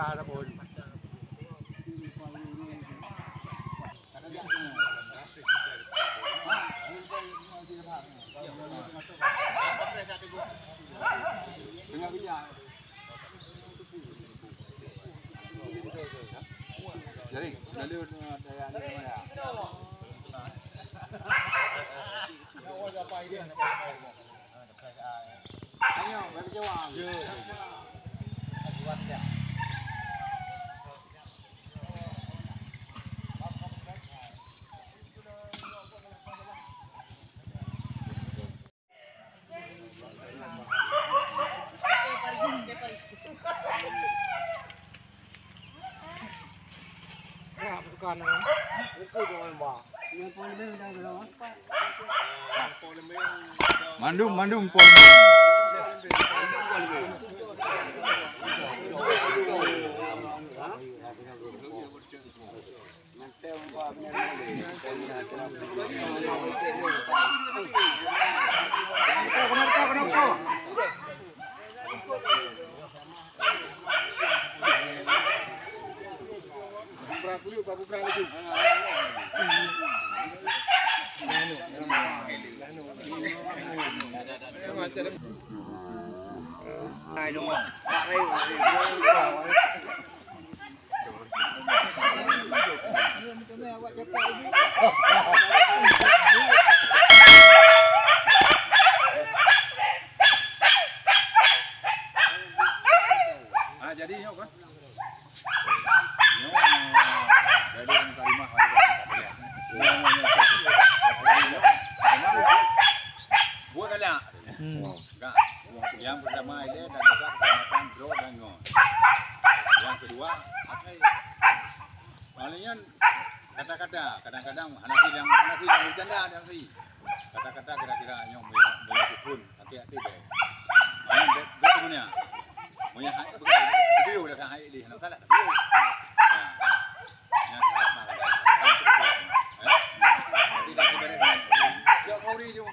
buka tak pun. Jadi, lalu daya ni mana? Ayo, bagi jawab. Bukan itu dengan bah. Yang polemen dah berapa? Mandung polemen. Jadi yuk kan? Jadi orang terima buat ada. Yang pertama ini adalah kecamatan Bro dan Ngon. Yang kedua, palingan kata-kata, kadang-kadang Hanafi yang bercanda ada sih. Kata-kata kira-kira yang melakukan hati-hati deh. Mana dia punya, punya hak video dah hak ini, nak salah video. Yang salah malah. Tidak sebenarnya. Jauh kau ni jauh.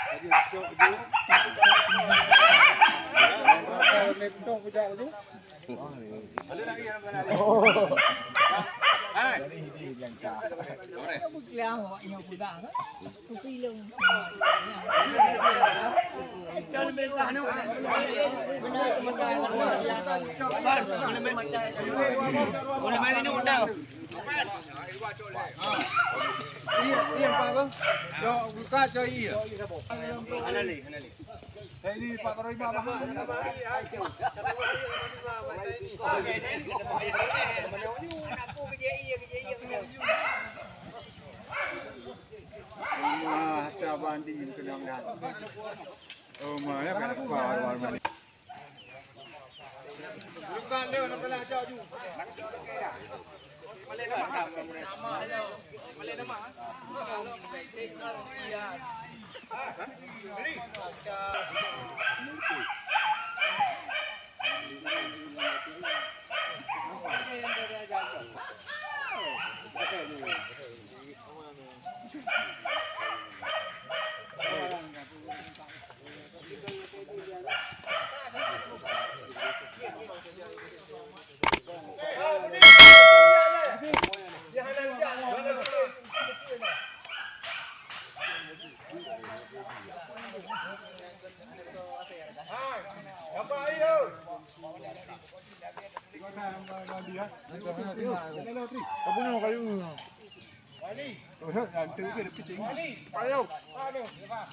Jadi jauh jauh. Mentong pejak tu. Ada lagi yang mana? Hai. Ini yang cak. Apa kelang awak yang budak kan? Tu film. Jangan belah ni. Boleh main ni undang. Iya Pak Bang. Yo buka coy iya. Hanali. Ini Pak Terima bahan. Caban di kedang dah. Oh, mana kan kuat mana. Bukan dia nak kena jauh ju. Malay nama. Malay nama. Kamu kayu. Ali. Oh, nanti ke depan sini. Ali. Ayo. Aduh, ya, Pak.